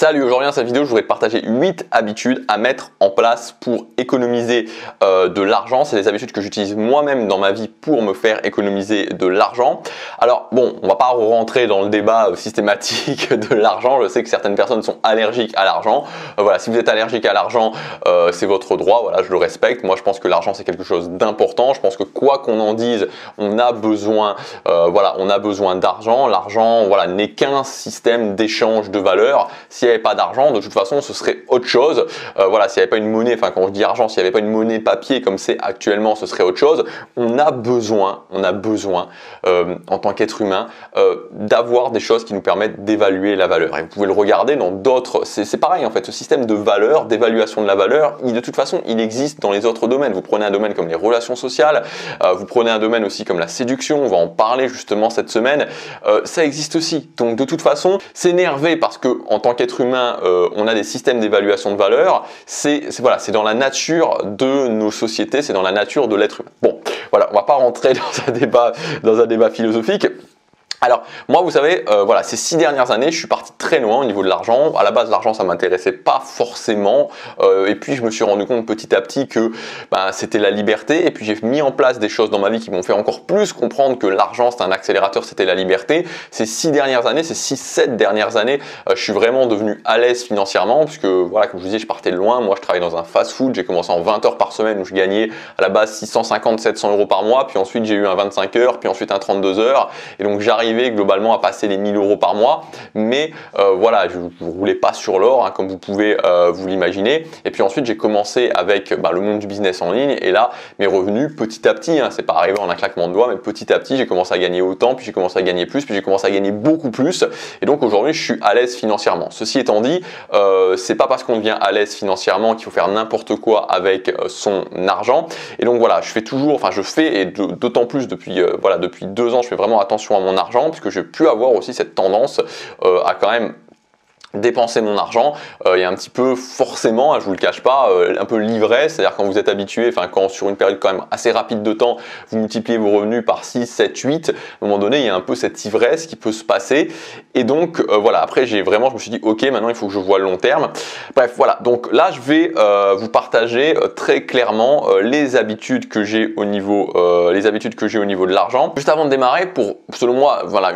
Salut, aujourd'hui dans cette vidéo, je voudrais te partager 8 habitudes à mettre en place pour économiser de l'argent. C'est des habitudes que j'utilise moi-même dans ma vie pour me faire économiser de l'argent. Alors bon, on va pas rentrer dans le débat systématique de l'argent. Je sais que certaines personnes sont allergiques à l'argent. Voilà, si vous êtes allergique à l'argent, c'est votre droit. Voilà, je le respecte. Moi, je pense que l'argent c'est quelque chose d'important. Je pense que quoi qu'on en dise, on a besoin, on a besoin d'argent. L'argent, voilà, n'est qu'un système d'échange de valeurs. S'il n'y avait pas d'argent, de toute façon, ce serait autre chose. Voilà, s'il n'y avait pas une monnaie, enfin quand je dis argent, s'il n'y avait pas une monnaie papier comme c'est actuellement, ce serait autre chose. On a besoin en tant qu'être humain, d'avoir des choses qui nous permettent d'évaluer la valeur. Et vous pouvez le regarder dans d'autres, c'est pareil en fait, ce système de valeur, d'évaluation de la valeur, de toute façon, il existe dans les autres domaines. Vous prenez un domaine comme les relations sociales, vous prenez un domaine aussi comme la séduction, on va en parler justement cette semaine, ça existe aussi. Donc de toute façon, s'énerver parce que en tant qu'être humain, on a des systèmes d'évaluation de valeur, c'est dans la nature de nos sociétés, c'est dans la nature de l'être humain. Bon, voilà, on va pas rentrer dans un débat philosophique. Alors, moi, vous savez, voilà, ces 6 dernières années, je suis parti très loin au niveau de l'argent. À la base, l'argent, ça m'intéressait pas forcément. Et puis, je me suis rendu compte petit à petit que c'était la liberté. Et puis, j'ai mis en place des choses dans ma vie qui m'ont fait encore plus comprendre que l'argent, c'est un accélérateur, c'était la liberté. Ces 6 dernières années, ces 6-7 dernières années, je suis vraiment devenu à l'aise financièrement. Puisque, voilà, comme je vous disais, je partais de loin. Moi, je travaillais dans un fast-food. J'ai commencé en 20 heures par semaine où je gagnais à la base 650-700 euros par mois. Puis ensuite, j'ai eu un 25 heures, puis ensuite un 32 heures. Et donc, j'arrive globalement à passer les 1000 euros par mois, mais voilà, je ne roulais pas sur l'or, hein, comme vous pouvez vous l'imaginer. Et puis ensuite, j'ai commencé avec le monde du business en ligne, et là, mes revenus, petit à petit, hein, c'est pas arrivé en un claquement de doigts, mais petit à petit, j'ai commencé à gagner autant, puis j'ai commencé à gagner plus, puis j'ai commencé à gagner beaucoup plus. Et donc aujourd'hui, je suis à l'aise financièrement. Ceci étant dit, c'est pas parce qu'on devient à l'aise financièrement qu'il faut faire n'importe quoi avec son argent. Et donc voilà, je fais, et d'autant plus depuis 2 ans, je fais vraiment attention à mon argent, parce que je peux avoir aussi cette tendance à quand même dépenser mon argent. Il y a un petit peu forcément, je vous le cache pas, un peu l'ivresse, c'est-à-dire quand vous êtes habitué, quand sur une période quand même assez rapide de temps, vous multipliez vos revenus par 6, 7, 8, à un moment donné, il y a un peu cette ivresse qui peut se passer. Et donc voilà, après je me suis dit ok, maintenant il faut que je voie le long terme. Bref, voilà, donc là je vais vous partager très clairement les habitudes que j'ai au niveau de l'argent. Juste avant de démarrer, pour selon moi, voilà,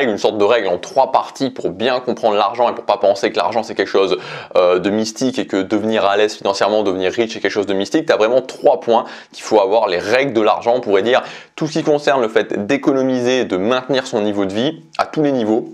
une sorte de règle en 3 parties pour bien comprendre l'argent et pour pas penser que l'argent c'est quelque chose de mystique et que devenir à l'aise financièrement, devenir riche c'est quelque chose de mystique. Tu as vraiment 3 points qu'il faut avoir, les règles de l'argent, on pourrait dire tout ce qui concerne le fait d'économiser, de maintenir son niveau de vie à tous les niveaux.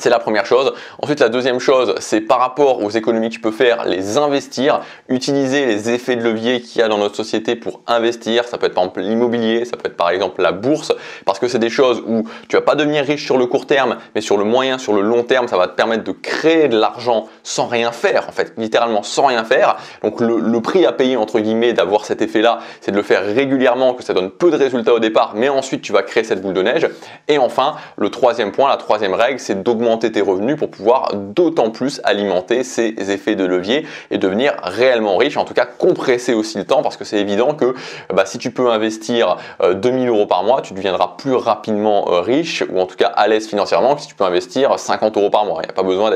C'est la première chose. Ensuite, la deuxième chose, c'est par rapport aux économies que tu peux faire, les investir, utiliser les effets de levier qu'il y a dans notre société pour investir. Ça peut être par exemple l'immobilier, ça peut être par exemple la bourse, parce que c'est des choses où tu vas pas devenir riche sur le court terme, mais sur le moyen, sur le long terme, ça va te permettre de créer de l'argent sans rien faire, en fait, littéralement sans rien faire. Donc le prix à payer, entre guillemets, d'avoir cet effet-là, c'est de le faire régulièrement, que ça donne peu de résultats au départ, mais ensuite tu vas créer cette boule de neige. Et enfin, le troisième point, la troisième règle, c'est d'augmenter tes revenus pour pouvoir d'autant plus alimenter ces effets de levier et devenir réellement riche, en tout cas compresser aussi le temps, parce que c'est évident que si tu peux investir 2000 euros par mois, tu deviendras plus rapidement riche, ou en tout cas à l'aise financièrement, que si tu peux investir 50 euros par mois. Il n'y a pas besoin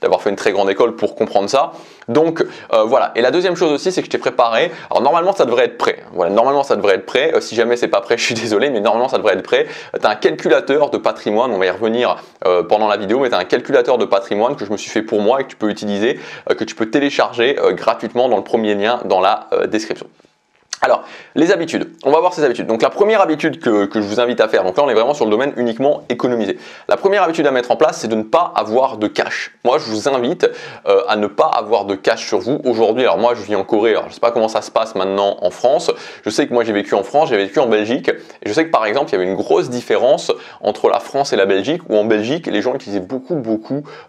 d'avoir fait une très grande école pour comprendre ça. Donc voilà. Et la deuxième chose aussi, c'est que je t'ai préparé. Alors normalement ça devrait être prêt. Voilà, normalement ça devrait être prêt. Si jamais c'est pas prêt, je suis désolé, mais normalement ça devrait être prêt. Tu as un calculateur de patrimoine, on va y revenir pendant la vidéo, mais tu as un calculateur de patrimoine que je me suis fait pour moi et que tu peux utiliser, que tu peux télécharger gratuitement dans le premier lien dans la description. Alors, les habitudes, on va voir ces habitudes. Donc la première habitude que je vous invite à faire, donc là on est vraiment sur le domaine uniquement économiser. La première habitude à mettre en place, c'est de ne pas avoir de cash. Moi je vous invite à ne pas avoir de cash sur vous aujourd'hui. Alors moi je vis en Corée, alors je ne sais pas comment ça se passe maintenant en France. Je sais que moi j'ai vécu en France, j'ai vécu en Belgique. Et je sais que par exemple il y avait une grosse différence entre la France et la Belgique, où en Belgique les gens utilisaient beaucoup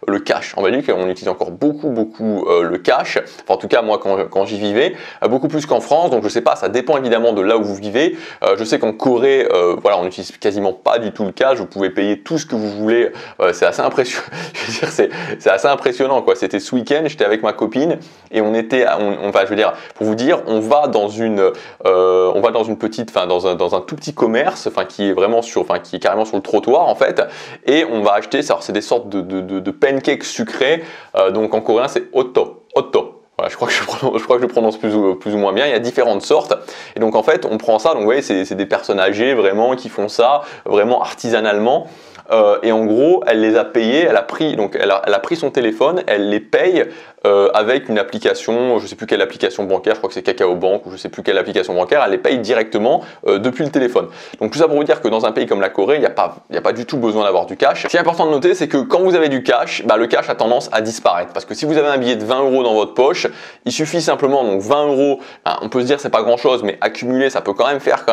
le cash. En Belgique on utilise encore beaucoup le cash. Enfin, en tout cas moi quand j'y vivais, beaucoup plus qu'en France. Donc je sais pas, ça dépend évidemment de là où vous vivez. Je sais qu'en Corée, voilà, on n'utilise quasiment pas du tout le cash. Vous pouvez payer tout ce que vous voulez. C'est assez impressionnant. Je veux dire, c'est assez impressionnant, quoi. C'était ce week-end, j'étais avec ma copine et on était, je veux dire, pour vous dire, on va dans une petite, enfin dans un tout petit commerce, enfin qui est vraiment qui est carrément sur le trottoir en fait, et on va acheter, alors c'est des sortes de pancakes sucrés. Donc en coréen c'est otto. Voilà, je crois que je le prononce plus ou moins bien. Il y a différentes sortes. Et donc en fait, on prend ça. Donc vous voyez, c'est des personnes âgées vraiment qui font ça, vraiment artisanalement. Et en gros, elle les a payés. Elle a pris son téléphone. Elle les paye avec une application. Je ne sais plus quelle application bancaire. Je crois que c'est KakaoBank ou je ne sais plus quelle application bancaire. Elle les paye directement depuis le téléphone. Donc tout ça pour vous dire que dans un pays comme la Corée, il n'y a pas du tout besoin d'avoir du cash. Ce qui est important de noter, c'est que quand vous avez du cash, le cash a tendance à disparaître. Parce que si vous avez un billet de 20 € dans votre poche, il suffit simplement, donc 20 €, on peut se dire c'est pas grand chose, mais accumuler ça peut quand même faire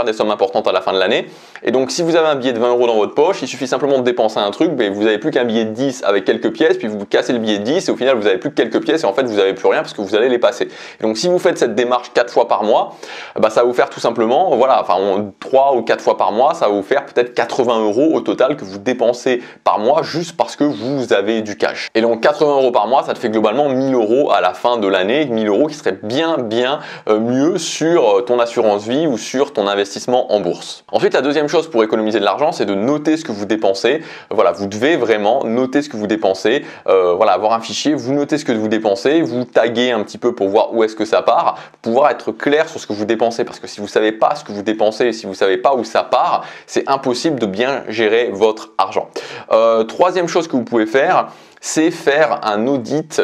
des sommes importantes à la fin de l'année. Et donc si vous avez un billet de 20 € dans votre poche, il suffit simplement de dépenser un truc, mais vous n'avez plus qu'un billet de 10 avec quelques pièces, puis vous cassez le billet de 10 et au final vous n'avez plus que quelques pièces et en fait vous n'avez plus rien parce que vous allez les passer. Et donc si vous faites cette démarche 4 fois par mois, ça va vous faire tout simplement, 3 ou 4 fois par mois, ça va vous faire peut-être 80 € au total que vous dépensez par mois juste parce que vous avez du cash. Et donc 80 € par mois, ça te fait globalement 1000 € à la fin de l'année, 1000 € qui serait bien mieux sur ton assurance vie ou sur ton investissement en bourse. Ensuite, la deuxième chose pour économiser de l'argent, c'est de noter ce que vous dépensez. Voilà, vous devez vraiment noter ce que vous dépensez, avoir un fichier, vous notez ce que vous dépensez, vous taguez un petit peu pour voir où est-ce que ça part, pour pouvoir être clair sur ce que vous dépensez, parce que si vous ne savez pas ce que vous dépensez, si vous ne savez pas où ça part, c'est impossible de bien gérer votre argent. Troisième chose que vous pouvez faire, c'est faire un audit,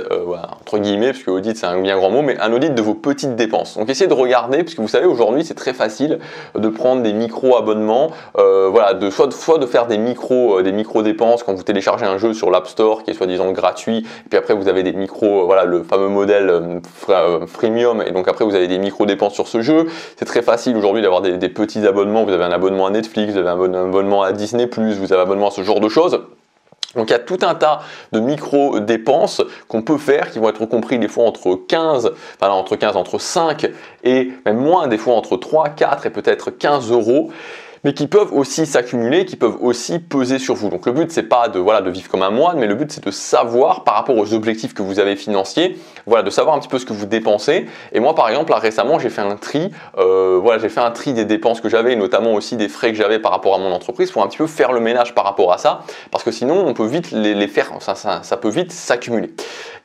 entre guillemets, parce que audit c'est un bien grand mot, mais un audit de vos petites dépenses. Donc essayez de regarder, parce que vous savez aujourd'hui c'est très facile de prendre des micro-abonnements, soit de faire des micro dépenses quand vous téléchargez un jeu sur l'App Store qui est soi-disant gratuit, et puis après vous avez des micros, le fameux modèle freemium, et donc après vous avez des micro dépenses sur ce jeu. C'est très facile aujourd'hui d'avoir des petits abonnements, vous avez un abonnement à Netflix, vous avez un abonnement à Disney+, vous avez un abonnement à ce genre de choses. Donc il y a tout un tas de micro-dépenses qu'on peut faire qui vont être compris des fois entre 5 et même moins, des fois entre 3, 4 et peut-être 15 €. Mais qui peuvent aussi s'accumuler, qui peuvent aussi peser sur vous. Donc le but c'est pas de vivre comme un moine, mais le but c'est de savoir par rapport aux objectifs que vous avez financiers, de savoir un petit peu ce que vous dépensez. Et moi par exemple là récemment j'ai fait un tri, des dépenses que j'avais, notamment aussi des frais que j'avais par rapport à mon entreprise pour un petit peu faire le ménage par rapport à ça, parce que sinon on peut vite les faire, ça peut vite s'accumuler.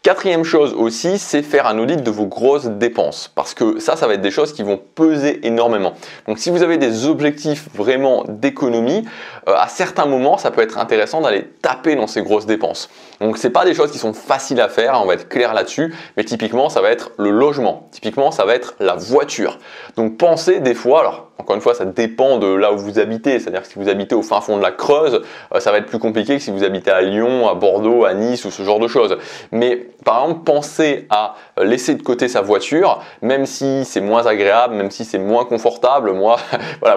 Quatrième chose aussi, c'est faire un audit de vos grosses dépenses, parce que ça va être des choses qui vont peser énormément. Donc si vous avez des objectifs vraiment d'économie, à certains moments, ça peut être intéressant d'aller taper dans ces grosses dépenses. Donc c'est pas des choses qui sont faciles à faire, on va être clair là-dessus, mais typiquement ça va être le logement, typiquement ça va être la voiture. Donc pensez des fois, alors encore une fois, ça dépend de là où vous habitez. C'est-à-dire que si vous habitez au fin fond de la Creuse, ça va être plus compliqué que si vous habitez à Lyon, à Bordeaux, à Nice ou ce genre de choses. Mais par exemple, pensez à laisser de côté sa voiture, même si c'est moins agréable, même si c'est moins confortable. Moi,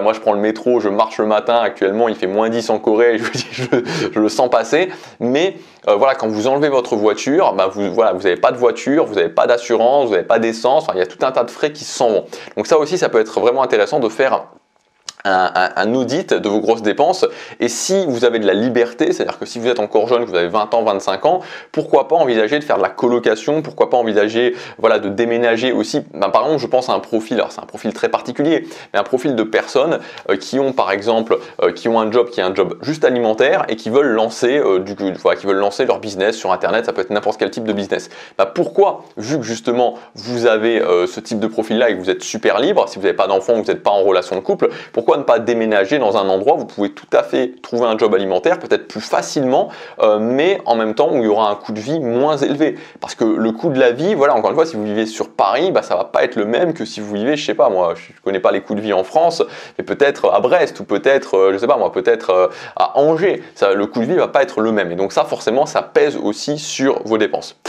moi je prends le métro, je marche le matin. Actuellement, il fait -10 en Corée, je le sens passer. Mais quand vous enlevez votre voiture, vous n'avez pas de voiture, vous n'avez pas d'assurance, vous n'avez pas d'essence, il y a tout un tas de frais qui s'en vont. Donc ça aussi, ça peut être vraiment intéressant de faire un audit de vos grosses dépenses. Et si vous avez de la liberté, c'est-à-dire que si vous êtes encore jeune, que vous avez 20 ans, 25 ans, pourquoi pas envisager de faire de la colocation, pourquoi pas envisager de déménager aussi. Par exemple, je pense à un profil, alors c'est un profil très particulier, mais un profil de personnes qui ont par exemple un job qui est un job juste alimentaire et qui veulent lancer leur business sur internet. Ça peut être n'importe quel type de business. Pourquoi, vu que justement vous avez ce type de profil là et que vous êtes super libre, si vous n'avez pas d'enfant, vous n'êtes pas en relation de couple, pourquoi ne pas déménager dans un endroit où vous pouvez tout à fait trouver un job alimentaire, peut-être plus facilement, mais en même temps où il y aura un coût de vie moins élevé. Parce que le coût de la vie, encore une fois, si vous vivez sur Paris, ça va pas être le même que si vous vivez, je sais pas moi, je connais pas les coûts de vie en France, mais peut-être à Brest ou peut-être, je sais pas moi, peut-être à Angers. Le coût de vie va pas être le même. Et donc ça, forcément, ça pèse aussi sur vos dépenses.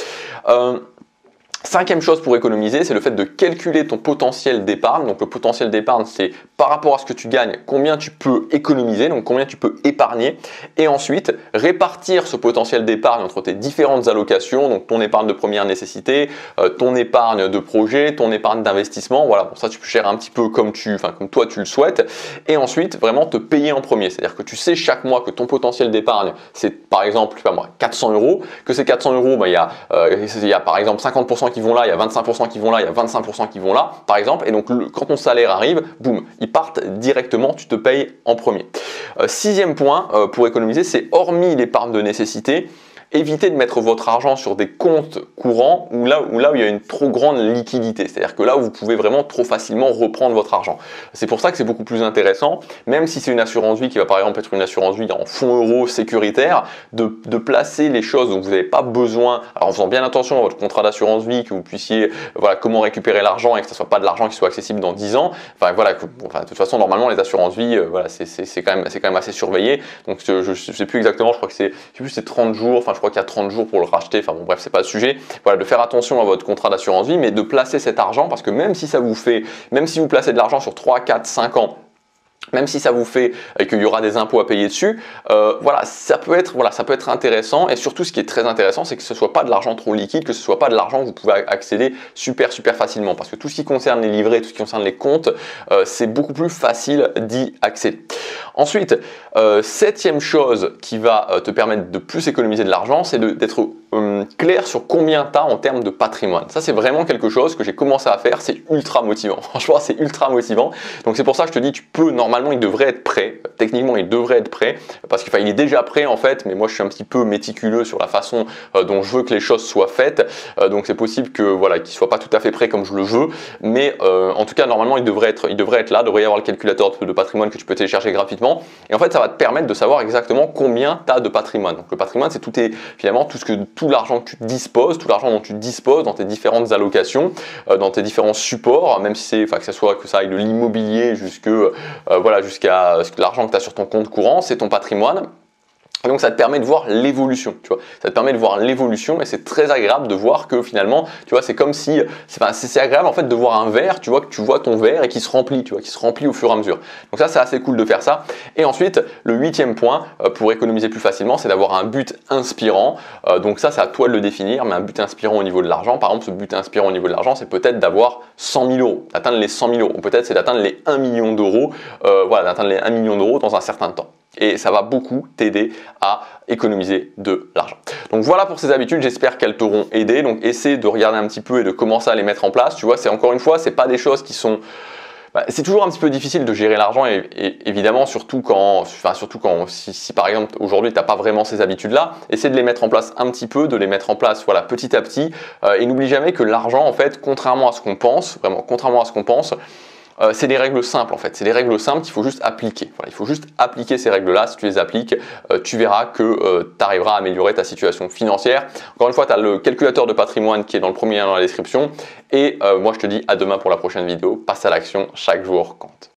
Cinquième chose pour économiser, c'est le fait de calculer ton potentiel d'épargne. Donc le potentiel d'épargne, c'est par rapport à ce que tu gagnes, combien tu peux économiser, donc combien tu peux épargner. Et ensuite, répartir ce potentiel d'épargne entre tes différentes allocations, donc ton épargne de première nécessité, ton épargne de projet, ton épargne d'investissement. Voilà, bon, ça tu peux gérer un petit peu comme toi tu le souhaites. Et ensuite, vraiment te payer en premier. C'est-à-dire que tu sais chaque mois que ton potentiel d'épargne, c'est par exemple, je sais pas moi, 400 €, que ces 400 €, il y a par exemple 50% qui vont là, il y a 25% qui vont là, il y a 25% qui vont là, par exemple. Et donc, quand ton salaire arrive, boum, ils partent directement, tu te payes en premier. Sixième point pour économiser, c'est hormis l'épargne de nécessité, évitez de mettre votre argent sur des comptes courants où il y a une trop grande liquidité. C'est-à-dire que là où vous pouvez vraiment trop facilement reprendre votre argent. C'est pour ça que c'est beaucoup plus intéressant, même si c'est une assurance vie qui va par exemple être une assurance vie en fonds euros sécuritaire, de placer les choses dont vous n'avez pas besoin, alors en faisant bien attention à votre contrat d'assurance vie, que vous puissiez, voilà, comment récupérer l'argent et que ce ne soit pas de l'argent qui soit accessible dans 10 ans. Enfin voilà, de toute façon normalement les assurances vie, voilà, c'est quand même assez surveillé. Donc je sais plus exactement, je crois que c'est 30 jours, enfin je crois qu'il y a 30 jours pour le racheter, enfin bon bref, c'est pas le sujet. Voilà, de faire attention à votre contrat d'assurance vie, mais de placer cet argent, parce que même si vous placez de l'argent sur 3, 4, 5 ans, même si ça vous fait qu'il y aura des impôts à payer dessus, voilà, ça peut être intéressant. Et surtout, ce qui est très intéressant, c'est que ce ne soit pas de l'argent trop liquide, que ce ne soit pas de l'argent que vous pouvez accéder super facilement. Parce que tout ce qui concerne les livrets, tout ce qui concerne les comptes, c'est beaucoup plus facile d'y accéder. Ensuite, septième chose qui va te permettre de plus économiser de l'argent, c'est d'être clair sur combien tu as en termes de patrimoine. Ça, c'est vraiment quelque chose que j'ai commencé à faire. C'est ultra motivant. Franchement, c'est ultra motivant. Donc, c'est pour ça que je te dis, tu peux, normalement, il devrait être prêt. Techniquement, il devrait être prêt parce qu'il est déjà prêt en fait. Mais moi, je suis un petit peu méticuleux sur la façon dont je veux que les choses soient faites. Donc, c'est possible que voilà, qu'il soit pas tout à fait prêt comme je le veux. Mais en tout cas, normalement, il devrait être là. Il devrait y avoir le calculateur de patrimoine que tu peux télécharger gratuitement. Et en fait, ça va te permettre de savoir exactement combien tu as de patrimoine. Donc, le patrimoine, c'est finalement tout l'argent que tu disposes, tout l'argent dont tu disposes dans tes différentes allocations, dans tes différents supports, même si que ça aille de l'immobilier jusqu'à l'argent que tu as sur ton compte courant, c'est ton patrimoine. Et donc ça te permet de voir l'évolution, tu vois. Ça te permet de voir l'évolution et c'est très agréable de voir que finalement, tu vois, c'est comme si, c'est agréable en fait de voir un verre, tu vois, que tu vois ton verre et qui se remplit, tu vois, qui se remplit au fur et à mesure. Donc ça, c'est assez cool de faire ça. Et ensuite, le huitième point pour économiser plus facilement, c'est d'avoir un but inspirant. Donc ça, c'est à toi de le définir, mais un but inspirant au niveau de l'argent. Par exemple, ce but inspirant au niveau de l'argent, c'est peut-être d'avoir 100 000 €, d'atteindre les 100 000 €. Ou peut-être c'est d'atteindre les 1 million d'euros, d'atteindre les 1 million d'euros dans un certain temps. Et ça va beaucoup t'aider à économiser de l'argent. Donc voilà pour ces habitudes, j'espère qu'elles t'auront aidé. Donc essaie de regarder un petit peu et de commencer à les mettre en place. Tu vois, c'est encore une fois, c'est pas des choses qui sont... c'est toujours un petit peu difficile de gérer l'argent et évidemment surtout si par exemple aujourd'hui tu n'as pas vraiment ces habitudes-là, essaie de les mettre en place un petit peu, de les mettre en place voilà, petit à petit et n'oublie jamais que l'argent en fait, contrairement à ce qu'on pense, c'est des règles simples en fait, c'est des règles simples qu'il faut juste appliquer. Voilà, il faut juste appliquer ces règles-là. Si tu les appliques, tu verras que tu arriveras à améliorer ta situation financière. Encore une fois, tu as le calculateur de patrimoine qui est dans le premier lien dans la description. Et moi, je te dis à demain pour la prochaine vidéo. Passe à l'action, chaque jour compte.